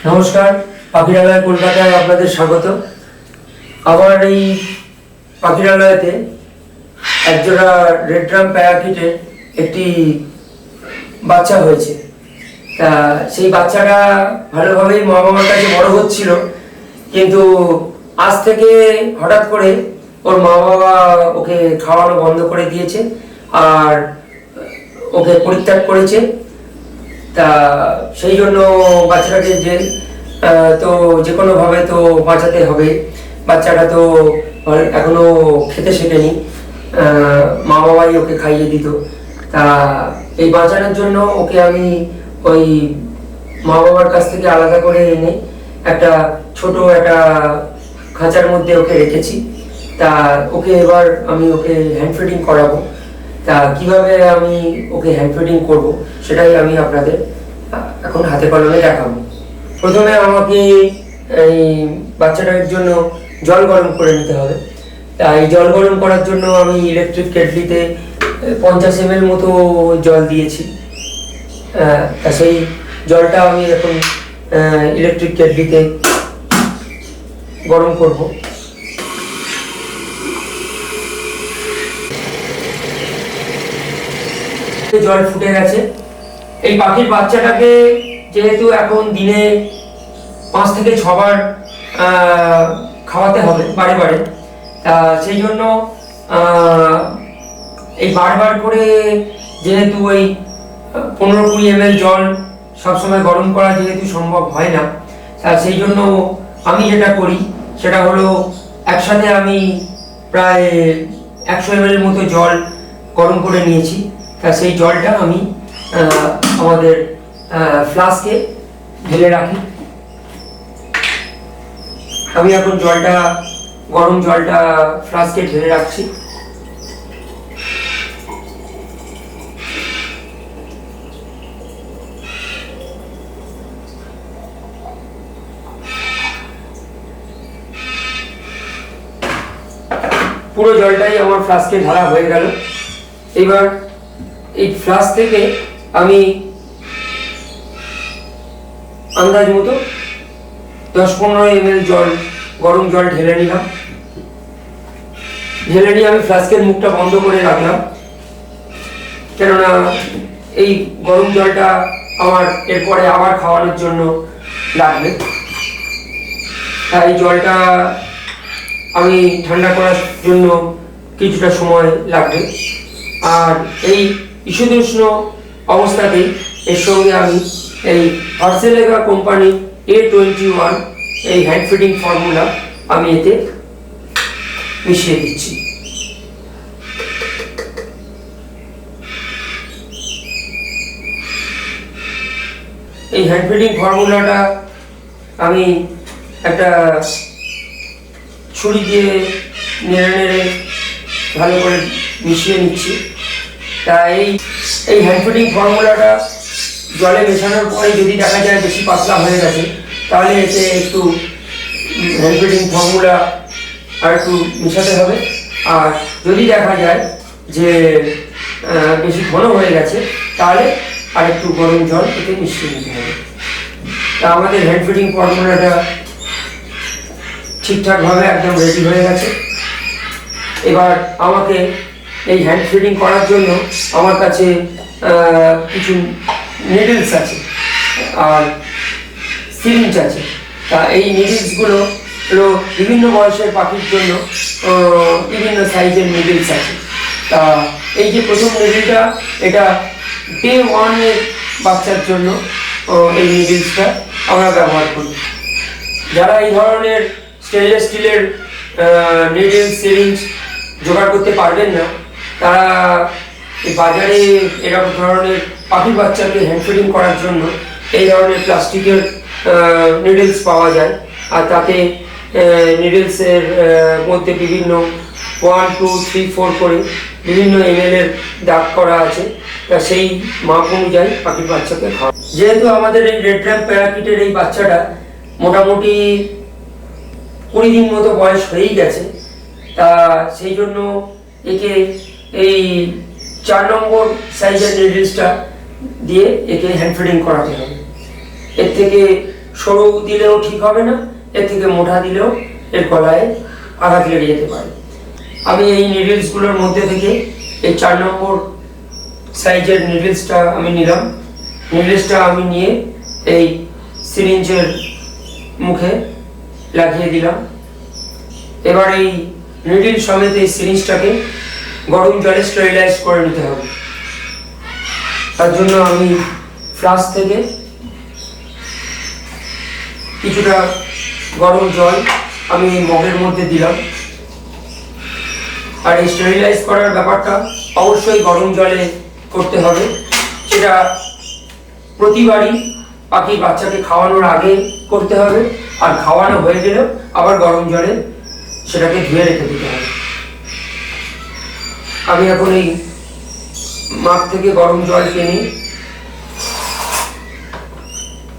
নমস্কার, পাখিরালয় কলকাতায় আপনাদের স্বাগত। আমার এই পাখিরালয়তে একজোড়া রেড ড্রাম প্যারাকিটের একটি বাচ্চা হয়েছে। তা সেই বাচ্চাটা ভালোভাবেই মা বাবার কাছে বড় হচ্ছিল, কিন্তু আজ থেকে হঠাৎ করে ওর মা বাবা ওকে খাওয়ানো বন্ধ করে দিয়েছে আর ওকে পরিত্যাগ করেছে। তা সেই জন্য বাচ্চাটাকে তো যে কোনোভাবে তো বাঁচাতে হবে। বাচ্চাটা তো এখনো খেতে শেখেনি, মা বাবাই ওকে খাইয়ে দিত। তা এই বাঁচানোর জন্য ওকে আমি ওই মা বাবার কাছ থেকে আলাদা করে এনে একটা ছোট একটা খাঁচার মধ্যে ওকে রেখেছি। তা এবার আমি ওকে হ্যান্ড ফিডিং করাবো। তা কিভাবে আমি ওকে হ্যান্ড ফিডিং করবো সেটাই আমি আপনাদের এখন হাতে কলমে দেখাবো। প্রথমে আমাকে এই বাচ্চাটার জন্য জল গরম করে নিতে হবে। তাই জল গরম করার জন্য আমি ইলেকট্রিক কেটলিতে 50 ml মতো জল দিয়েছি। তা সেই জলটা আমি এখন ইলেকট্রিক কেটলিতে গরম করব। জল ফুটে গেছে। এই পাখির বাচ্চাটাকে যেহেতু এখন দিনে 5 থেকে 6 বার খাওয়াতে হবে বারে বারে, তা সেই জন্য এই বারবার করে যেহেতু ওই 15-20 ml জল সবসময় গরম করা যেহেতু সম্ভব হয় না, তা সেই জন্য আমি যেটা করি সেটা হলো একসাথে আমি প্রায় 100 ml মতো জল গরম করে নিয়েছি। তা সেই জলটা আমি আমাদের ফ্লাস্কে ঢেলে রাখি। আমি এখন গরম জলটা ফ্লাস্কে ঢেলে রাখছি। পুরো জলটাই আমার ফ্লাস্কে ঢালা হয়ে গেল। এবার এই ফ্লাস্ক থেকে আমি আন্দাজ মতো 10-15 ml গরম জল ঢেলে নিলাম। ঢেলে নিয়ে আমি ফ্লাস্কের মুখটা বন্ধ করে রাখলাম, কেননা এই গরম জলটা আমার এরপরে আবার খাওয়ানোর জন্য লাগবে। তাই জলটা আমি ঠান্ডা করার জন্য কিছুটা সময় লাগবে। আর এই ঈষদুষ্ণ অবস্থাতেই এর সঙ্গে আমি এই ভার্সেলেগা কোম্পানি A21 এই হ্যান্ড ফিডিং ফর্মুলা আমি এতে মিশিয়ে দিচ্ছি। এই হ্যান্ড ফিডিং ফর্মুলাটা আমি একটা ছুরি দিয়ে নেড়ে নেড়ে ভালো করে মিশিয়ে নিচ্ছি। তাই এই হ্যান্ড ফিডিং ফর্মুলাটা জলে মেশানোর পরে যদি দেখা যায় বেশি পাতলা হয়ে গেছে, তাহলে এতে একটু হ্যান্ড ফিডিং ফর্মুলা আর একটু মেশাতে হবে। আর যদি দেখা যায় যে বেশি ঘন হয়ে গেছে, তাহলে আর একটু গরম জল এতে মিশিয়ে নিতে হবে। তা আমাদের হ্যান্ড ফিডিং ফর্মুলাটা ঠিকঠাকভাবে একদম রেডি হয়ে গেছে। এবার আমাকে এই হ্যান্ড ফিডিং করার জন্য আমার কাছে কিছু নিডলস আছে আর সিরিঞ্জ আছে। তা এই নিডলসগুলো হলো বিভিন্ন বয়সের পাখির জন্য বিভিন্ন সাইজের নিডলস আছে। তা এই যে প্রথম নিডলটা, এটা ডে 1 এর বাচ্চার জন্য এই নিডলসটা আমরা ব্যবহার করি। যারা এই ধরনের স্টেনলেস স্টিলের নিডল সিরিঞ্জ জোগাড় করতে পারবেন না, তারা এই বাজারে এরকম ধরনের পাখির বাচ্চাকে হ্যান্ড ফিডিং করার জন্য এই ধরনের প্লাস্টিকের নিডলস পাওয়া যায়। আর তাতে নিডলসের মধ্যে বিভিন্ন 1, 2, 3, 4 করে বিভিন্ন ml এর দাগ করা আছে। তা সেই মাপ অনুযায়ী পাখির বাচ্চাকে খাওয়া। যেহেতু আমাদের এই রেড ড্রাম প্যারাকিটের এই বাচ্চাটা মোটামুটি 20 দিন মতো বয়স হয়েই গেছে, তা সেই জন্য একে এই 4 নম্বর সাইজের নিডলসটা দিয়ে একে হ্যান্ড ফিডিং করাতে হবে। এর থেকে সরু দিলেও ঠিক হবে না, এর থেকে মোটা দিলেও এর গলায় আঘাত লেগে যেতে পারে। আমি এই নিডলসগুলোর মধ্যে থেকে এই 4 নম্বর সাইজের নিডলসটা আমি নিলাম। নিডলসটা আমি নিয়ে এই সিরিঞ্জের মুখে লাগিয়ে দিলাম। এবার এই নিডল সমেত এই সিরিঞ্জটাকে গরম জলে স্টেরিলাইজ করে নিতে হবে। তার জন্য আমি ফ্লাস্ক থেকে কিছুটা গরম জল আমি মগের মধ্যে দিলাম। আর এই স্টেরিলাইজ করার ব্যাপারটা অবশ্যই গরম জলে করতে হবে। সেটা প্রতিবারই পাখির বাচ্চাকে খাওয়ানোর আগে করতে হবে, আর খাওয়ানো হয়ে গেলেও আবার গরম জলে সেটাকে ধুয়ে রেখে দিতে হবে। আমি এখন এই মাঠ থেকে গরম জল টেনে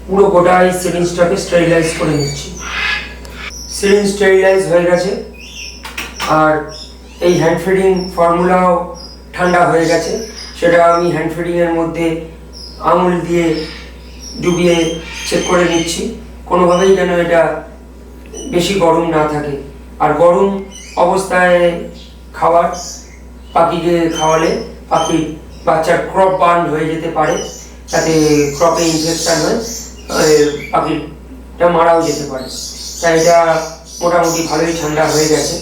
পুরো গোটা এই সিরিঞ্জটাকে স্টেরিলাইজ করে নিচ্ছি। সিরিঞ্জ স্টেরিলাইজ হয়ে গেছে, আর এই হ্যান্ড ফিডিং ফর্মুলাও ঠান্ডা হয়ে গেছে। সেটা আমি হ্যান্ড ফিডিংয়ের মধ্যে আঙুল দিয়ে ডুবিয়ে চেক করে নিচ্ছি, কোনোভাবেই যেন এটা বেশি গরম না থাকে। আর গরম অবস্থায় খাবার পাখিকে খাওয়ালে পাখির বাচ্চার ক্রপ বার্ন হয়ে যেতে পারে, তাতে ক্রপে ইনফেকশন হয়, পাখিটা মারাও যেতে পারে। তাই এটা মোটামুটি ভালোই ঠান্ডা হয়ে গেছে।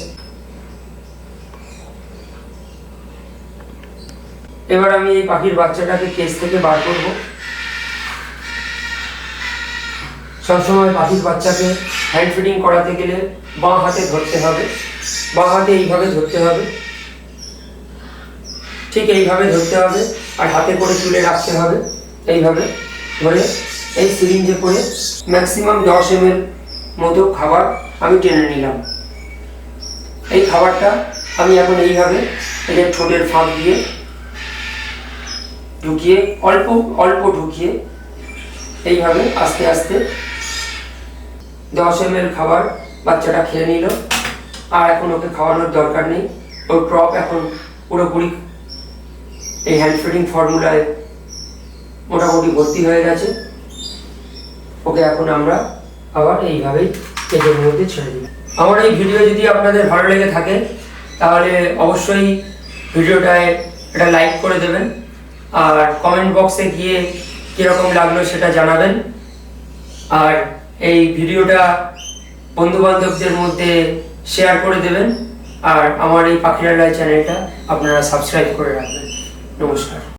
এবার আমি এই পাখির বাচ্চাটাকে কেস থেকে বার করব। সবসময় পাখির বাচ্চাকে হ্যান্ড ফিডিং করাতে গেলে বাঁ হাতে ধরতে হবে, বাঁ হাতে এইভাবে ধরতে হবে, ঠিক এইভাবে ধরতে হবে, আর হাতে করে তুলে রাখতে হবে। এইভাবে ধরে এই সিরিঞ্জে করে ম্যাক্সিমাম 10 ml মতো খাবার আমি টেনে নিলাম। এই খাবারটা আমি এখন এইভাবে এদের ঠোঁটের ফাঁক দিয়ে ঢুকিয়ে অল্প অল্প ঢুকিয়ে এইভাবে আস্তে আস্তে 10 ml খাবার বাচ্চাটা খেয়ে নিল। আর এখন ওকে খাওয়ানোর দরকার নেই, ওর ক্রপ এখন পুরোপুরি এই হ্যান্ড ফিডিং ফর্মুলায় মোটামুটি ভর্তি হয়ে গেছে। ওকে এখন আমরা আবার এইভাবেই কেজের মধ্যে ছেড়ে দিই। আমার এই ভিডিও যদি আপনাদের ভালো লেগে থাকে তাহলে অবশ্যই ভিডিওটায় এটা লাইক করে দেবেন, আর কমেন্ট বক্সে গিয়ে কীরকম লাগলো সেটা জানাবেন। আর এই ভিডিওটা বন্ধুবান্ধবদের মধ্যে শেয়ার করে দেবেন, আর আমার এই পাখিরালয় চ্যানেলটা আপনারা সাবস্ক্রাইব করে রাখবেন। নমস্কার।